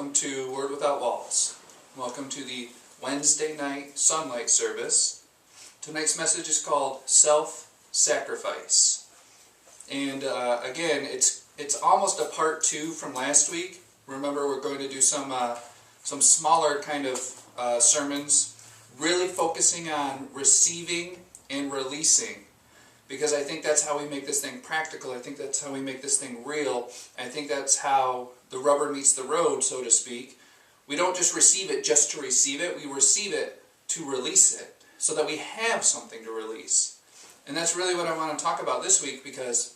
welcome to Word Without Walls. Welcome to the Wednesday night sunlight service. Tonight's message is called Self-Sacrifice. And again, it's almost a part 2 from last week. Remember, we're going to do some smaller kind of sermons, really focusing on receiving and releasing. Because I think that's how we make this thing practical. I think that's how we make this thing real. I think that's how the rubber meets the road, so to speak. We don't just receive it just to receive it. We receive it to release it, so that we have something to release. And that's really what I want to talk about this week, because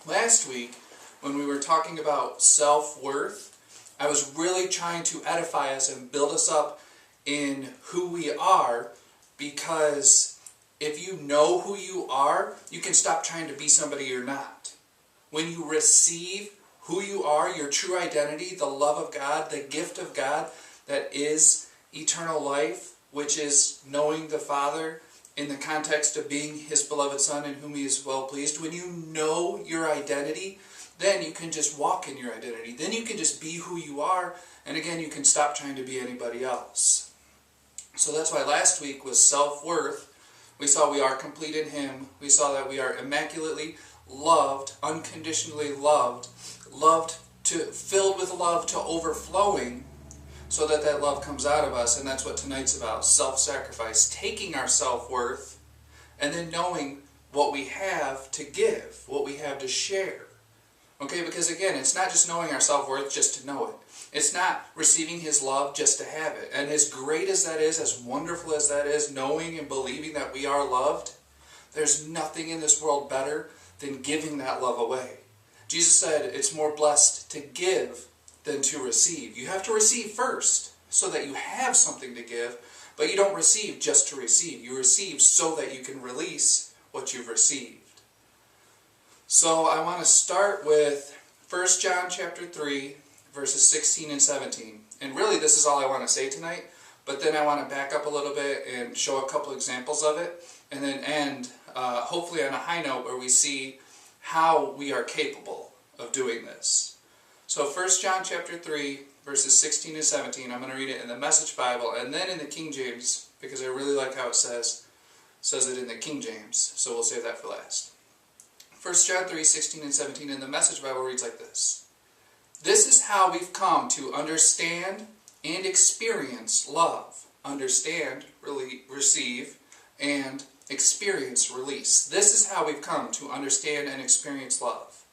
last week, when we were talking about self-worth, I was really trying to edify us and build us up in who we are, because if you know who you are, you can stop trying to be somebody you're not. When you receive who you are, your true identity, the love of God, the gift of God that is eternal life, which is knowing the Father in the context of being His beloved Son in whom He is well pleased, when you know your identity, then you can just walk in your identity. Then you can just be who you are, and again, you can stop trying to be anybody else. So that's why last week was self-worth. We saw we are complete in Him. We saw that we are immaculately loved, unconditionally loved, filled with love to overflowing, so that that love comes out of us. And that's what tonight's about, self-sacrifice, taking our self-worth and then knowing what we have to give, what we have to share. Okay, because again, it's not just knowing our self-worth just to know it. It's not receiving His love just to have it. And as great as that is, as wonderful as that is, knowing and believing that we are loved, there's nothing in this world better than giving that love away. Jesus said it's more blessed to give than to receive. You have to receive first so that you have something to give, but you don't receive just to receive. You receive so that you can release what you've received. So I want to start with 1 John chapter 3, verses 16 and 17. And really this is all I want to say tonight, but then I want to back up a little bit and show a couple examples of it, and then end hopefully on a high note where we see how we are capable of doing this. So 1 John chapter 3, verses 16 and 17, I'm going to read it in the Message Bible and then in the King James, because I really like how it says it in the King James, so we'll save that for last. 1 John 3, 16 and 17 in the Message Bible reads like this. This is how we've come to understand and experience love. Understand, really receive, and experience, release. This is how we've come to understand and experience love.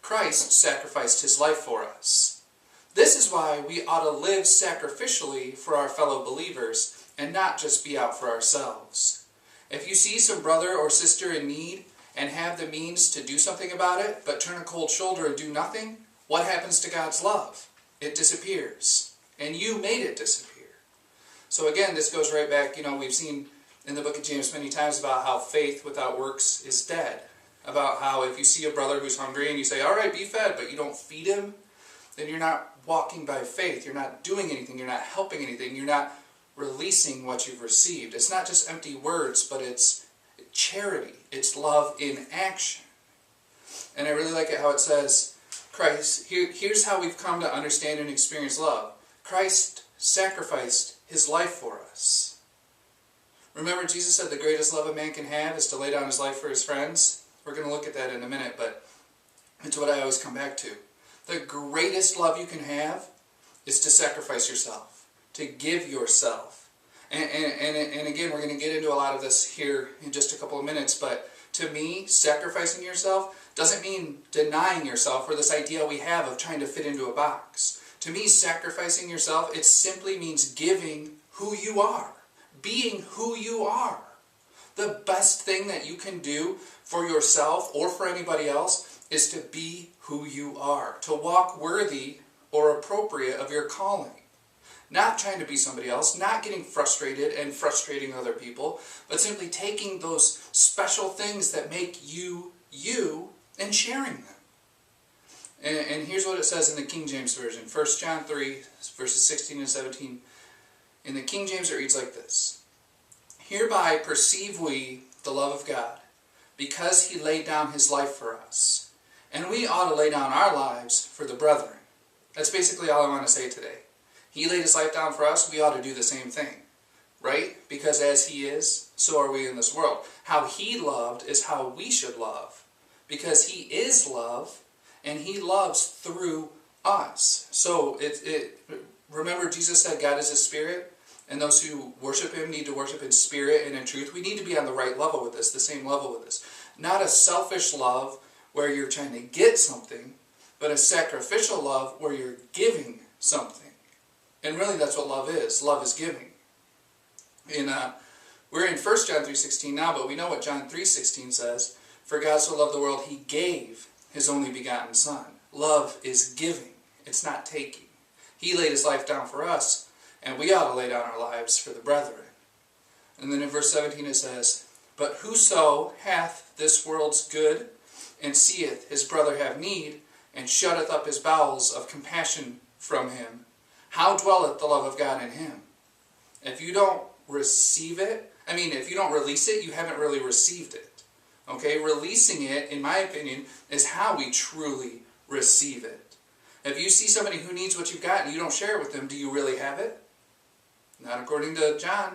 Christ sacrificed His life for us. This is why we ought to live sacrificially for our fellow believers and not just be out for ourselves. If you see some brother or sister in need and have the means to do something about it, but turn a cold shoulder and do nothing, what happens to God's love? It disappears. And you made it disappear. So again, this goes right back, we've seen in the book of James many times about how faith without works is dead. About how if you see a brother who's hungry and you say, all right, be fed, but you don't feed him, then you're not walking by faith. You're not doing anything. You're not helping anything. You're not releasing what you've received. It's not just empty words, but it's charity. It's love in action. And I really like it how it says, Christ, here's how we've come to understand and experience love. Christ sacrificed His life for us. Remember, Jesus said the greatest love a man can have is to lay down his life for his friends. We're going to look at that in a minute, but it's what I always come back to. The greatest love you can have is to sacrifice yourself, to give yourself. And again, we're going to get into a lot of this here in just a couple of minutes, but to me, sacrificing yourself doesn't mean denying yourself, or this idea we have of trying to fit into a box. To me, sacrificing yourself, it simply means giving who you are, being who you are. The best thing that you can do for yourself or for anybody else is to be who you are, to walk worthy or appropriate of your calling. Not trying to be somebody else, not getting frustrated and frustrating other people, but simply taking those special things that make you, you, and sharing them. And here's what it says in the King James Version. 1 John 3, verses 16 and 17. In the King James it reads like this. Hereby perceive we the love of God, because He laid down His life for us. And we ought to lay down our lives for the brethren. That's basically all I want to say today. He laid his life down for us. We ought to do the same thing. Right? Because as he is, so are we in this world. How he loved is how we should love. Because he is love, and he loves through us. So remember Jesus said God is a spirit, and those who worship him need to worship in spirit and in truth. We need to be on the right level with this, the same level with this. Not a selfish love where you're trying to get something, but a sacrificial love where you're giving something. And really that's what love is. Love is giving. We're in 1 John 3:16 now, but we know what John 3:16 says. For God so loved the world, he gave his only begotten Son. Love is giving. It's not taking. He laid his life down for us, and we ought to lay down our lives for the brethren. And then in verse 17 it says, But whoso hath this world's good, and seeth his brother have need, and shutteth up his bowels of compassion from him, how dwelleth the love of God in him? If you don't receive it, if you don't release it, you haven't really received it. Okay, releasing it, in my opinion, is how we truly receive it. If you see somebody who needs what you've got and you don't share it with them, do you really have it? Not according to John.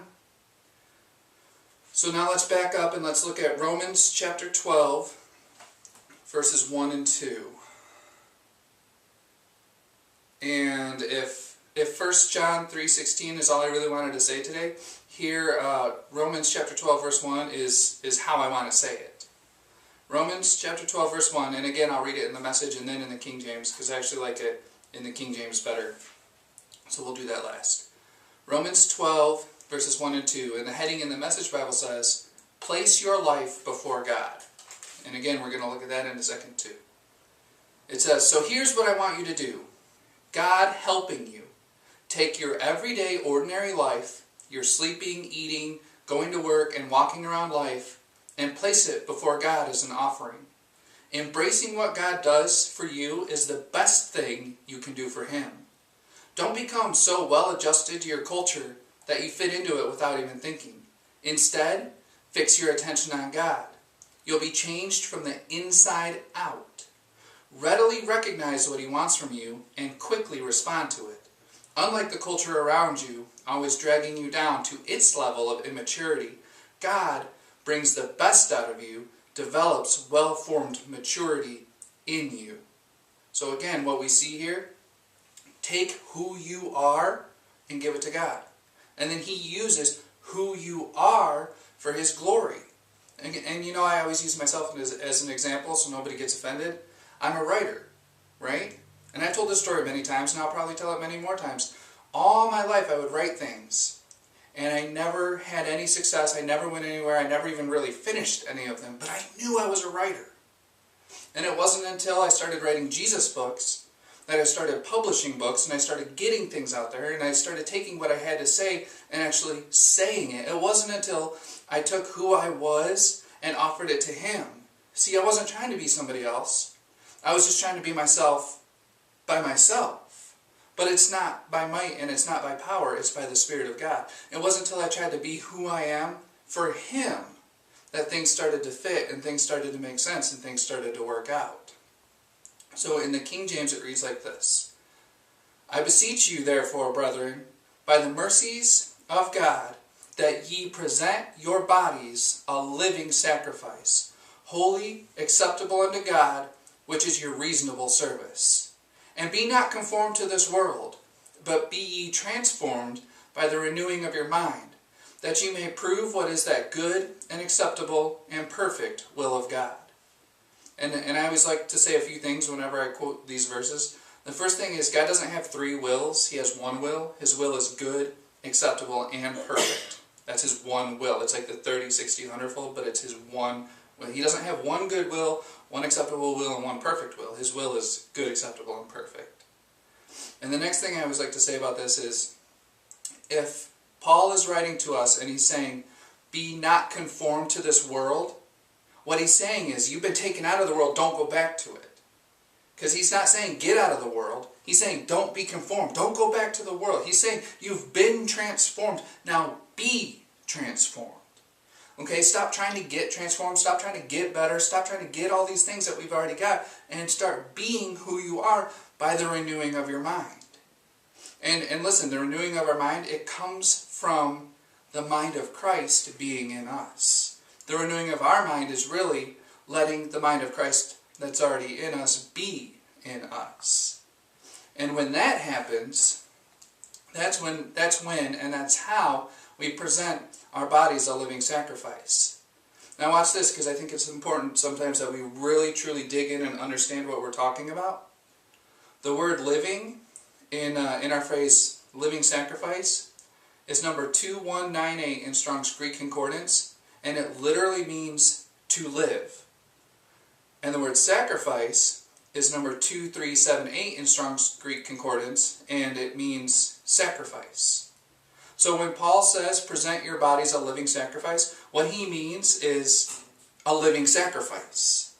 So now let's back up and let's look at Romans chapter 12, verses 1 and 2. And if 1 John 3:16 is all I really wanted to say today, here Romans chapter 12 verse 1 is how I want to say it. Romans chapter 12 verse 1, and again I'll read it in the Message and then in the King James, because I actually like it in the King James better. So we'll do that last. Romans 12 verses 1 and 2, and the heading in the Message Bible says, Place your life before God. And again we're going to look at that in a second too. It says, So here's what I want you to do. God helping you. Take your everyday, ordinary life, your sleeping, eating, going to work, and walking around life, and place it before God as an offering. Embracing what God does for you is the best thing you can do for him. Don't become so well adjusted to your culture that you fit into it without even thinking. Instead, fix your attention on God. You'll be changed from the inside out. Readily recognize what he wants from you and quickly respond to it. Unlike the culture around you, always dragging you down to its level of immaturity, God brings the best out of you, develops well-formed maturity in you. So again, what we see here, take who you are and give it to God. And then he uses who you are for his glory. And I always use myself as an example so nobody gets offended. I'm a writer, right? And I've told this story many times, and I'll probably tell it many more times. All my life I would write things, and I never had any success. I never went anywhere. I never even really finished any of them, but I knew I was a writer. And it wasn't until I started writing Jesus books that I started publishing books, and I started getting things out there, and I started taking what I had to say and actually saying it. It wasn't until I took who I was and offered it to him. See, I wasn't trying to be somebody else. I was just trying to be myself by myself. But it's not by might and it's not by power, it's by the Spirit of God. It wasn't until I tried to be who I am for him that things started to fit and things started to make sense and things started to work out. So in the King James it reads like this. I beseech you therefore, brethren, by the mercies of God, that ye present your bodies a living sacrifice, holy, acceptable unto God, which is your reasonable service. And be not conformed to this world, but be ye transformed by the renewing of your mind, that ye may prove what is that good and acceptable and perfect will of God. And I always like to say a few things whenever I quote these verses. The first thing is God doesn't have three wills. He has one will. His will is good, acceptable, and perfect. That's his one will. It's like the 30, 60, 100-fold, but it's his one will. He doesn't have one good will, one acceptable will, and one perfect will. His will is good, acceptable, and perfect. And the next thing I always like to say about this is, if Paul is writing to us and he's saying, be not conformed to this world, what he's saying is, you've been taken out of the world, don't go back to it. Because he's not saying get out of the world. He's saying don't be conformed. Don't go back to the world. He's saying you've been transformed. Now be transformed. Okay, stop trying to get transformed. Stop trying to get better. Stop trying to get all these things that we've already got. And start being who you are by the renewing of your mind. And listen, the renewing of our mind, it comes from the mind of Christ being in us. The renewing of our mind is really letting the mind of Christ that's already in us be in us. And when that happens, that's when and that's how we present our bodies a living sacrifice. Now watch this, because I think it's important sometimes that we really truly dig in and understand what we're talking about. The word living in our phrase living sacrifice is number 2198 in Strong's Greek Concordance, and it literally means to live. And the word sacrifice is number 2378 in Strong's Greek Concordance, and it means sacrifice. So when Paul says present your bodies a living sacrifice, what he means is a living sacrifice.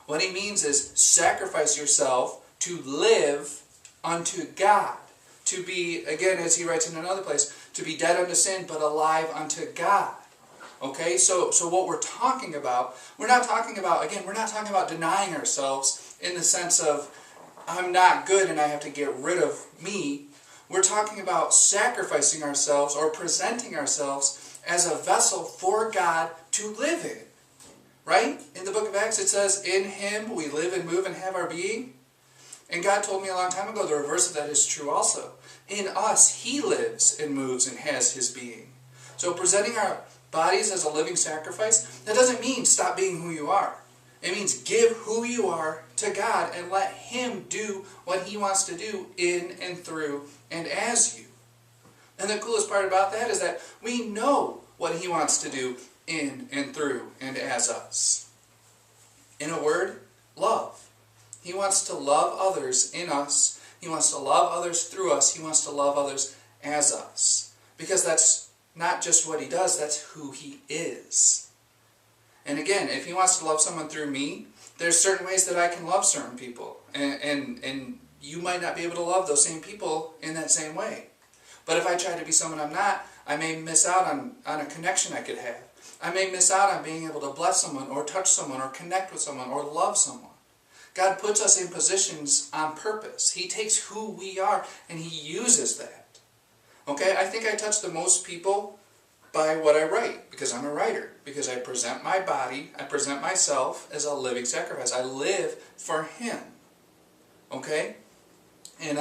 What he means is sacrifice yourself to live unto God. To be, again, as he writes in another place, to be dead unto sin but alive unto God. Okay, so what we're talking about, we're not talking about denying ourselves in the sense of I'm not good and I have to get rid of me. We're talking about sacrificing ourselves or presenting ourselves as a vessel for God to live in. Right? In the book of Acts it says, in Him we live and move and have our being. And God told me a long time ago the reverse of that is true also. In us He lives and moves and has His being. So presenting our bodies as a living sacrifice, that doesn't mean stop being who you are. It means give who you are to God and let Him do what He wants to do in and through and as you. And the coolest part about that is that we know what He wants to do in and through and as us. In a word, love. He wants to love others in us. He wants to love others through us. He wants to love others as us. Because that's not just what He does, that's who He is. And again, if He wants to love someone through me, there's certain ways that I can love certain people. And you might not be able to love those same people in that same way. But if I try to be someone I'm not, I may miss out on a connection I could have. I may miss out on being able to bless someone or touch someone or connect with someone or love someone. God puts us in positions on purpose. He takes who we are and He uses that. Okay, I think I touch the most people by what I write, because I'm a writer. Because I present my body, I present myself as a living sacrifice. I live for Him. Okay? And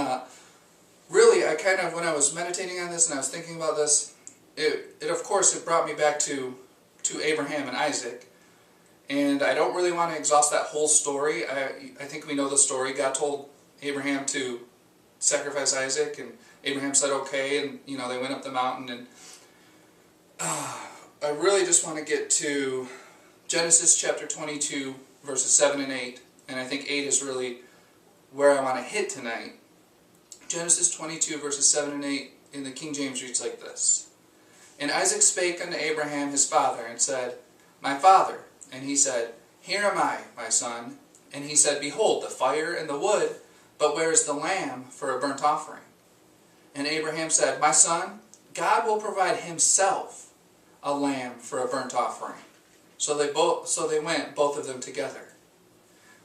really, I kind of, when I was meditating on this and I was thinking about this, it of course, it brought me back to Abraham and Isaac. And I don't really want to exhaust that whole story. I think we know the story. God told Abraham to sacrifice Isaac, and Abraham said okay, and they went up the mountain. And I really just want to get to Genesis chapter 22, verses 7 and 8. And I think 8 is really where I want to hit tonight. Genesis 22, verses 7 and 8 in the King James reads like this. And Isaac spake unto Abraham his father, and said, My father. And he said, Here am I, my son. And he said, Behold, the fire and the wood, but where is the lamb for a burnt offering? And Abraham said, My son, God will provide Himself a lamb for a burnt offering. So they went, both of them together.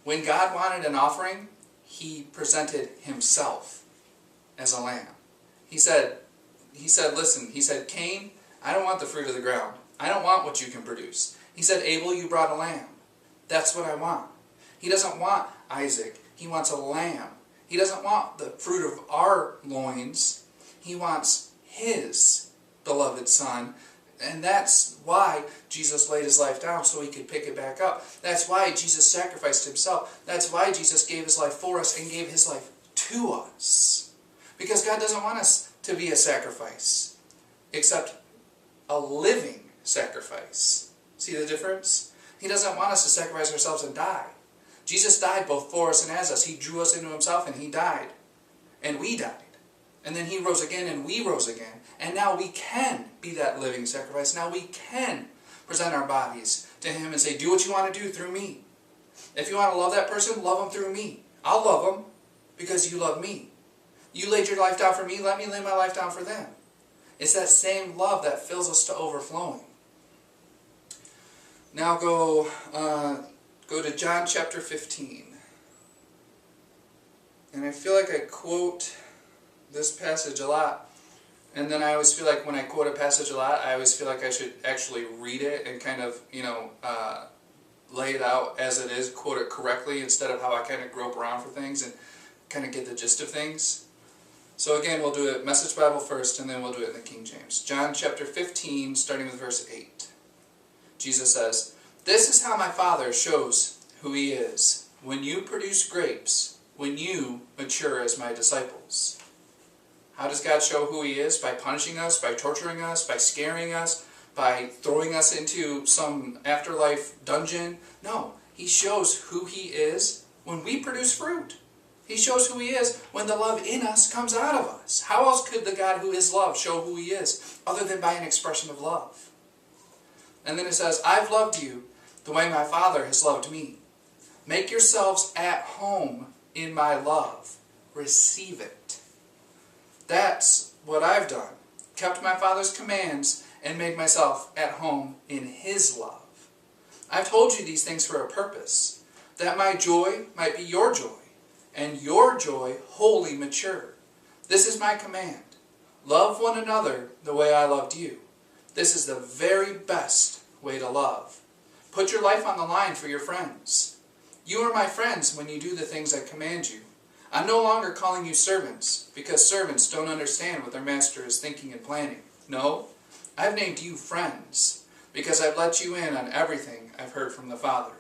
When God wanted an offering, He presented Himself as a lamb. He said, listen, He said, Cain, I don't want the fruit of the ground. I don't want what you can produce. He said, Abel, you brought a lamb. That's what I want. He doesn't want Isaac. He wants a lamb. He doesn't want the fruit of our loins. He wants His beloved Son. And that's why Jesus laid His life down, so He could pick it back up. That's why Jesus sacrificed Himself. That's why Jesus gave His life for us and gave His life to us. Because God doesn't want us to be a sacrifice, except a living sacrifice. See the difference? He doesn't want us to sacrifice ourselves and die. Jesus died both for us and as us. He drew us into Himself and He died. And we died. And then He rose again and we rose again. And now we can be that living sacrifice. Now we can present our bodies to Him and say, do what you want to do through me. If you want to love that person, love them through me. I'll love them because you love me. You laid your life down for me, let me lay my life down for them. It's that same love that fills us to overflowing. Now go to John chapter 15. And I feel like I quote this passage a lot. And then I always feel like when I quote a passage a lot, I always feel like I should actually read it and kind of, lay it out as it is, quote it correctly, instead of how I kind of grope around for things and kind of get the gist of things. So again, we'll do it Message Bible first, and then we'll do it in the King James. John chapter 15, starting with verse 8. Jesus says, "This is how my Father shows who He is. When you produce grapes, when you mature as my disciples." How does God show who He is? By punishing us, by torturing us, by scaring us, by throwing us into some afterlife dungeon? No, He shows who He is when we produce fruit. He shows who He is when the love in us comes out of us. How else could the God who is love show who He is other than by an expression of love? And then it says, "I've loved you the way my Father has loved me. Make yourselves at home in my love. Receive it." That's what I've done. Kept my Father's commands and made myself at home in His love. I've told you these things for a purpose, that my joy might be your joy, and your joy wholly mature. This is my command. Love one another the way I loved you. This is the very best way to love. Put your life on the line for your friends. You are my friends when you do the things I command you. I'm no longer calling you servants, because servants don't understand what their master is thinking and planning. No, I've named you friends, because I've let you in on everything I've heard from the Father.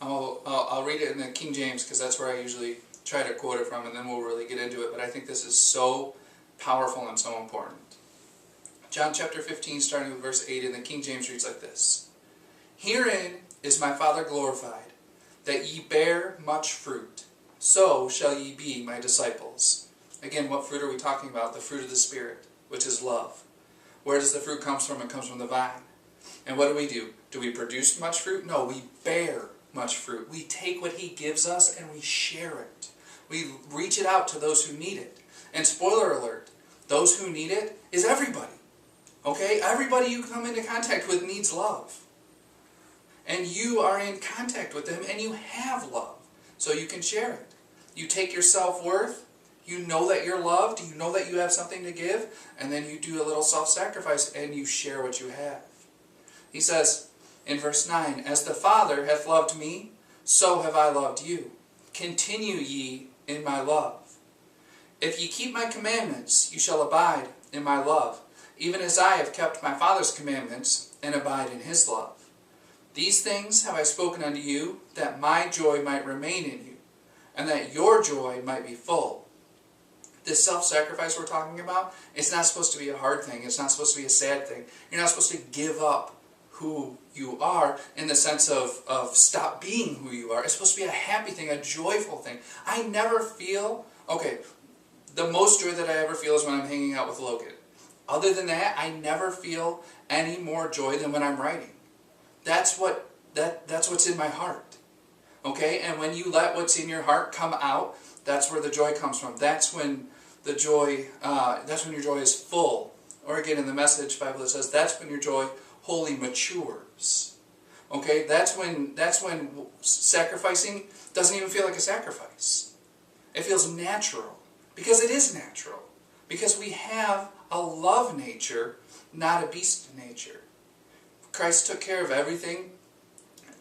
I'll read it in the King James, because that's where I usually try to quote it from, and then we'll really get into it. But I think this is so powerful and so important. John chapter 15, starting with verse 8, in the King James reads like this. "Herein is my Father glorified, that ye bear much fruit. So shall ye be my disciples." Again, what fruit are we talking about? The fruit of the Spirit, which is love. Where does the fruit come from? It comes from the vine. And what do? Do we produce much fruit? No, we bear much fruit. We take what He gives us and we share it. We reach it out to those who need it. And spoiler alert, those who need it is everybody. Okay? Everybody you come into contact with needs love. And you are in contact with them and you have love. So you can share it. You take your self-worth. You know that you're loved. You know that you have something to give. And then you do a little self-sacrifice and you share what you have. He says in verse 9, "As the Father hath loved me, so have I loved you. Continue ye in my love. If ye keep my commandments, you shall abide in my love, even as I have kept my Father's commandments and abide in His love. These things have I spoken unto you, that my joy might remain in you, and that your joy might be full." This self-sacrifice we're talking about, it's not supposed to be a hard thing. It's not supposed to be a sad thing. You're not supposed to give up who you are in the sense of stop being who you are. It's supposed to be a happy thing, a joyful thing. I never feel, the most joy that I ever feel is when I'm hanging out with Logan. Other than that, I never feel any more joy than when I'm writing. That's what's in my heart. Okay? And when you let what's in your heart come out, that's where the joy comes from. That's when the joy, that's when your joy is full. Or again, in the Message Bible it says, that's when your joy wholly matures. Okay? That's when sacrificing doesn't even feel like a sacrifice. It feels natural. Because it is natural. Because we have a love nature, not a beast nature. Christ took care of everything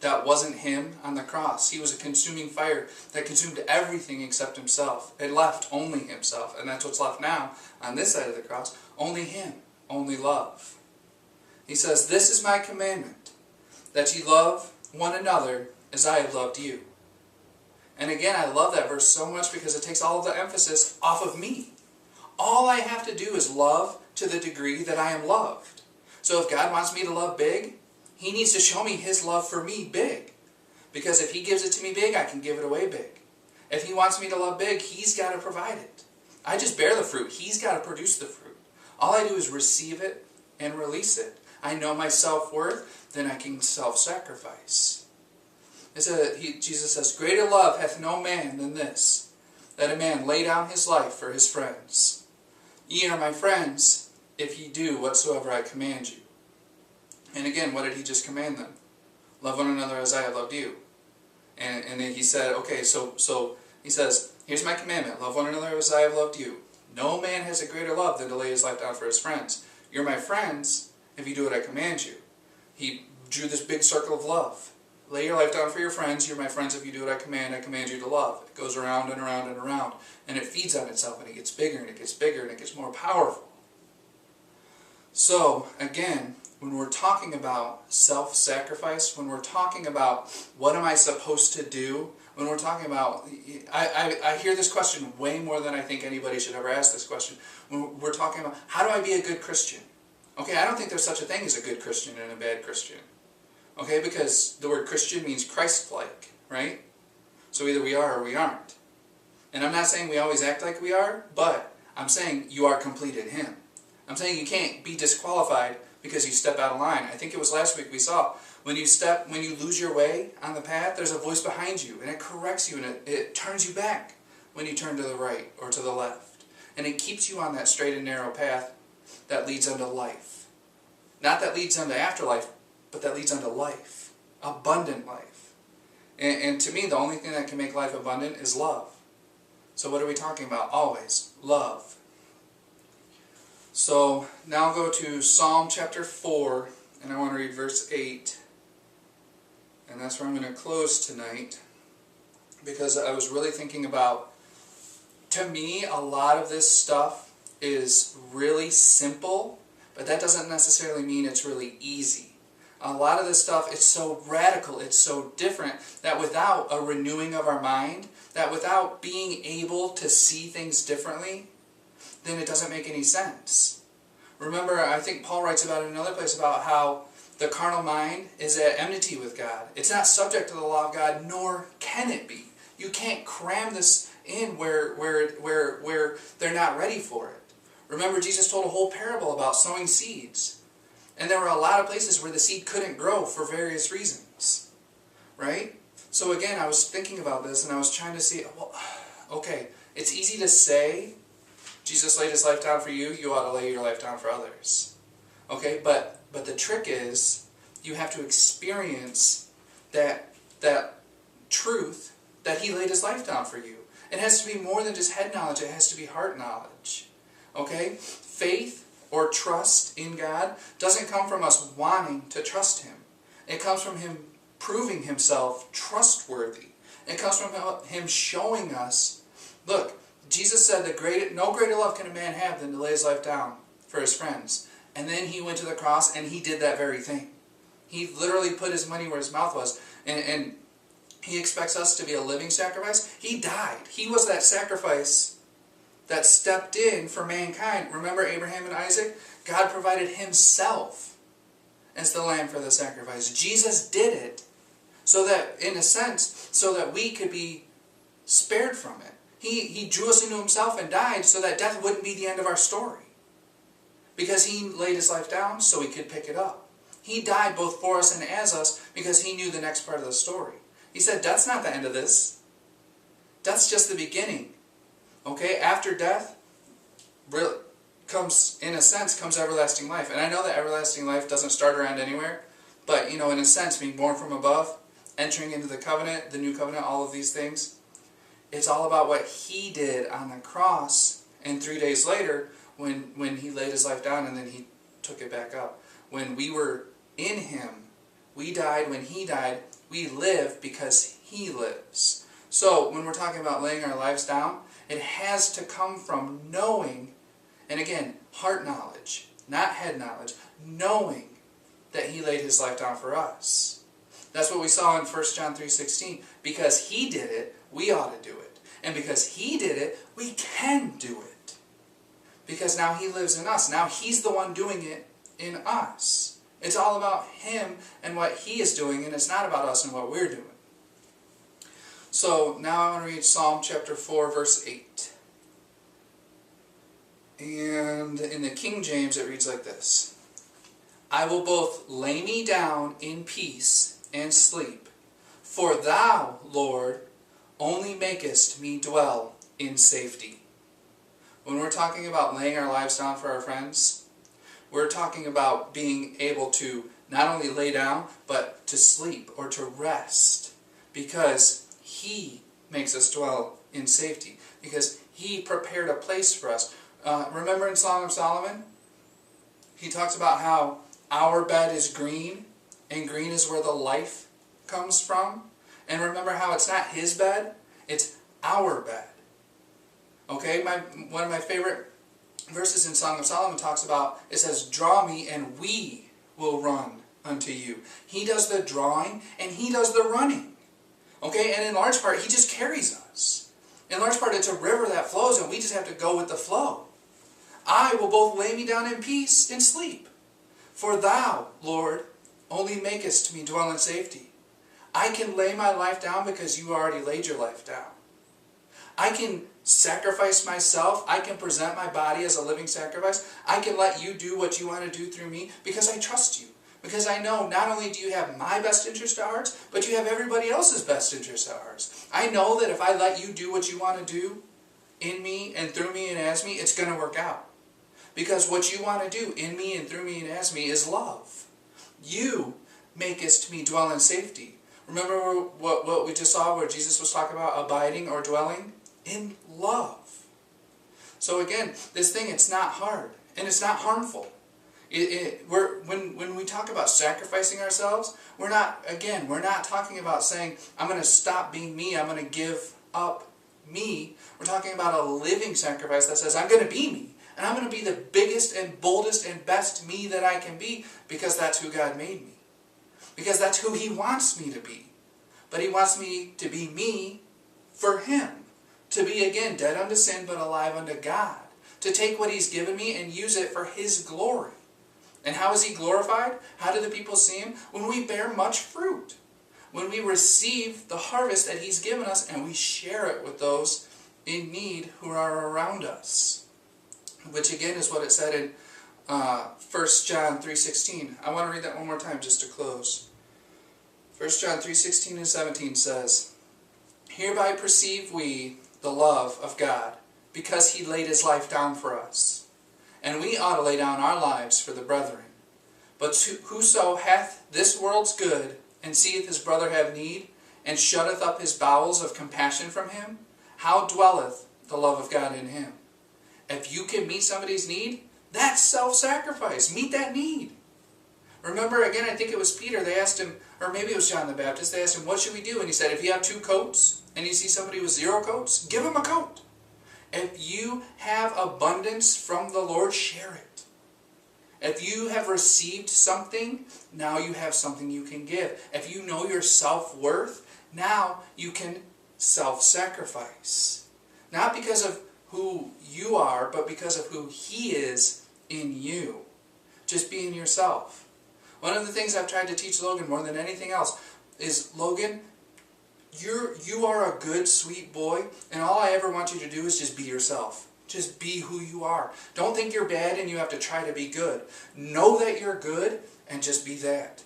that wasn't Him on the cross. He was a consuming fire that consumed everything except Himself. It left only Himself. And that's what's left now on this side of the cross. Only Him. Only love. He says, "This is my commandment, that ye love one another as I have loved you." And again, I love that verse so much because it takes all of the emphasis off of me. All I have to do is love to the degree that I am loved. So if God wants me to love big, He needs to show me His love for me big. Because if He gives it to me big, I can give it away big. If He wants me to love big, He's got to provide it. I just bear the fruit. He's got to produce the fruit. All I do is receive it and release it. I know my self-worth, then I can self-sacrifice. Jesus says, "Greater love hath no man than this, that a man lay down his life for his friends. Ye are my friends, if ye do whatsoever I command you." And again, what did He just command them? Love one another as I have loved you. And then He said, okay, so He says, Here's my commandment, love one another as I have loved you. No man has a greater love than to lay his life down for his friends. You're my friends if you do what I command you. He drew this big circle of love. Lay your life down for your friends. You're my friends if you do what I command you to love. It goes around and around and around. And it feeds on itself, and it gets bigger and it gets bigger and it gets more powerful. So, again, when we're talking about self-sacrifice, when we're talking about what am I supposed to do, when we're talking about, I hear this question way more than I think anybody should ever ask this question. When we're talking about, how do I be a good Christian? Okay, I don't think there's such a thing as a good Christian and a bad Christian. Okay, because the word Christian means Christ-like, right? So either we are or we aren't. And I'm not saying we always act like we are, but I'm saying you are complete in Him. I'm saying you can't be disqualified because you step out of line. I think it was last week we saw, when you lose your way on the path, there's a voice behind you, and it corrects you, and it turns you back when you turn to the right or to the left. And it keeps you on that straight and narrow path that leads unto life. Not that leads unto afterlife, but that leads unto life. Abundant life. And to me, the only thing that can make life abundant is love. So what are we talking about? Always. Love. So now I'll go to Psalm chapter 4, and I want to read verse 8. And that's where I'm going to close tonight, because I was really thinking about, to me, a lot of this stuff is really simple, but that doesn't necessarily mean it's really easy. A lot of this stuff, it's so radical, it's so different, that without a renewing of our mind, that without being able to see things differently, then it doesn't make any sense. Remember, I think Paul writes about it in another place about how the carnal mind is at enmity with God. It's not subject to the law of God, nor can it be. You can't cram this in where they're not ready for it. Remember, Jesus told a whole parable about sowing seeds. And there were a lot of places where the seed couldn't grow for various reasons. Right? So again, I was thinking about this, and I was trying to see, well, okay, it's easy to say, Jesus laid His life down for you, you ought to lay your life down for others. Okay, but the trick is, you have to experience that truth that He laid His life down for you. It has to be more than just head knowledge, it has to be heart knowledge. Okay? Faith or trust in God doesn't come from us wanting to trust Him. It comes from Him proving Himself trustworthy. It comes from Him showing us, look, Jesus said that no greater love can a man have than to lay his life down for his friends. And then He went to the cross and He did that very thing. He literally put His money where His mouth was. And He expects us to be a living sacrifice. He died. He was that sacrifice that stepped in for mankind. Remember Abraham and Isaac? God provided Himself as the lamb for the sacrifice. Jesus did it so that, in a sense, so that we could be spared from it. He drew us into Himself and died so that death wouldn't be the end of our story. Because He laid His life down so we could pick it up. He died both for us and as us because He knew the next part of the story. He said, death's not the end of this. Death's just the beginning. Okay, after death really comes, in a sense, comes everlasting life. And I know that everlasting life doesn't start or end anywhere, but, in a sense, being born from above, entering into the covenant, the new covenant, all of these things, it's all about what He did on the cross, and 3 days later, when He laid His life down and then He took it back up. When we were in Him, we died. When He died, we live because He lives. So, when we're talking about laying our lives down, it has to come from knowing, and again, heart knowledge, not head knowledge, knowing that He laid His life down for us. That's what we saw in 1 John 3:16. Because He did it, we ought to do it. And because He did it, we can do it. Because now He lives in us. Now He's the one doing it in us. It's all about Him and what He is doing, and it's not about us and what we're doing. So now I want to read Psalm chapter 4, verse 8. And in the King James it reads like this. I will both lay me down in peace and sleep, for Thou, Lord, only makest me dwell in safety. When we're talking about laying our lives down for our friends, we're talking about being able to not only lay down, but to sleep or to rest, because He makes us dwell in safety, because He prepared a place for us. Remember in Song of Solomon, he talks about how our bed is green, and green is where the life comes from. And remember how it's not his bed, it's our bed. Okay, one of my favorite verses in Song of Solomon talks about, it says, draw me and we will run unto you. He does the drawing and He does the running. Okay, and in large part, He just carries us. In large part, it's a river that flows and we just have to go with the flow. I will both lay me down in peace and sleep. For Thou, Lord, only makest me dwell in safety. I can lay my life down because You already laid Your life down. I can sacrifice myself. I can present my body as a living sacrifice. I can let You do what You want to do through me because I trust You. Because I know not only do You have my best interest at heart, but You have everybody else's best interest at heart. I know that if I let You do what You want to do in me and through me and as me, it's going to work out. Because what You want to do in me and through me and as me is love. You makest me dwell in safety. Remember what we just saw where Jesus was talking about abiding or dwelling? In love. So again, this thing, it's not hard and it's not harmful. When we talk about sacrificing ourselves, we're not talking about saying, I'm going to stop being me, I'm going to give up me. We're talking about a living sacrifice that says, I'm going to be me. And I'm going to be the biggest and boldest and best me that I can be, because that's who God made me. Because that's who He wants me to be. But He wants me to be me for Him. To be, again, dead unto sin but alive unto God. To take what He's given me and use it for His glory. And how is He glorified? How do the people see Him? When we bear much fruit. When we receive the harvest that He's given us and we share it with those in need who are around us. Which again is what it said in 1 John 3:16. I want to read that one more time just to close. 1 John 3:16 and 17 says, hereby perceive we the love of God, because He laid His life down for us. And we ought to lay down our lives for the brethren. But whoso hath this world's good, and seeth his brother have need, and shutteth up his bowels of compassion from him, how dwelleth the love of God in him? If you can meet somebody's need, that's self-sacrifice. Meet that need. Remember, again, I think it was Peter, they asked him, or maybe it was John the Baptist, they asked him, what should we do? And he said, if you have 2 coats, and you see somebody with 0 coats, give him a coat. If you have abundance from the Lord, share it. If you have received something, now you have something you can give. If you know your self-worth, now you can self-sacrifice. Not because of who you are, but because of who He is in you. Just being yourself. One of the things I've tried to teach Logan more than anything else is, Logan, you are a good, sweet boy, and all I ever want you to do is just be yourself. Just be who you are. Don't think you're bad and you have to try to be good. Know that you're good and just be that.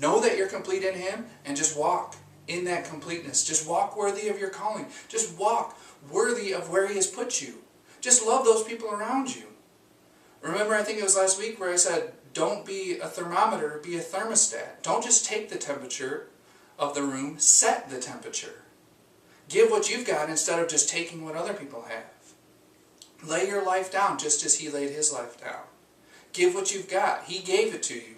Know that you're complete in Him and just walk in that completeness. Just walk worthy of your calling. Just walk worthy of where He has put you. Just love those people around you. Remember, I think it was last week where I said, don't be a thermometer, be a thermostat. Don't just take the temperature of the room, set the temperature. Give what you've got instead of just taking what other people have. Lay your life down just as He laid His life down. Give what you've got. He gave it to you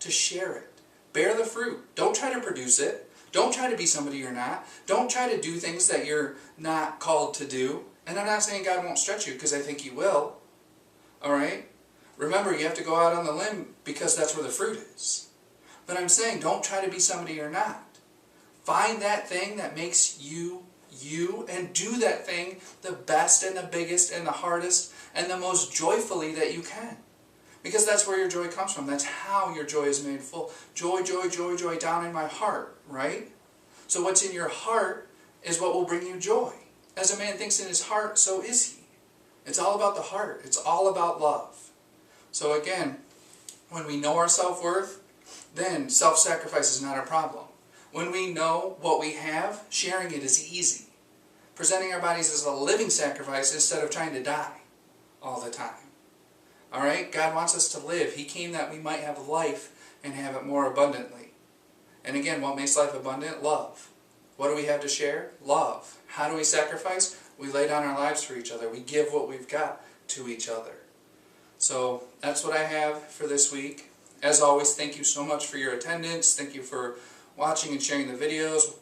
to share it. Bear the fruit. Don't try to produce it. Don't try to be somebody you're not. Don't try to do things that you're not called to do. And I'm not saying God won't stretch you, because I think He will. Alright? Remember, you have to go out on the limb because that's where the fruit is. But I'm saying, don't try to be somebody you're not. Find that thing that makes you you, and do that thing the best and the biggest and the hardest and the most joyfully that you can. Because that's where your joy comes from. That's how your joy is made full. Joy, joy, joy, joy down in my heart, right? So what's in your heart is what will bring you joy. As a man thinks in his heart, so is he. It's all about the heart. It's all about love. So again, when we know our self-worth, then self-sacrifice is not a problem. When we know what we have, sharing it is easy. Presenting our bodies as a living sacrifice instead of trying to die all the time. Alright? God wants us to live. He came that we might have life and have it more abundantly. And again, what makes life abundant? Love. What do we have to share? Love. How do we sacrifice? We lay down our lives for each other. We give what we've got to each other. So that's what I have for this week. As always, thank you so much for your attendance. Thank you for watching and sharing the videos,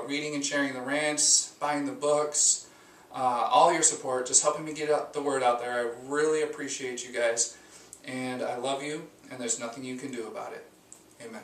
reading and sharing the rants, buying the books, all your support, just helping me get the word out there. I really appreciate you guys, and I love you, and there's nothing you can do about it. Amen.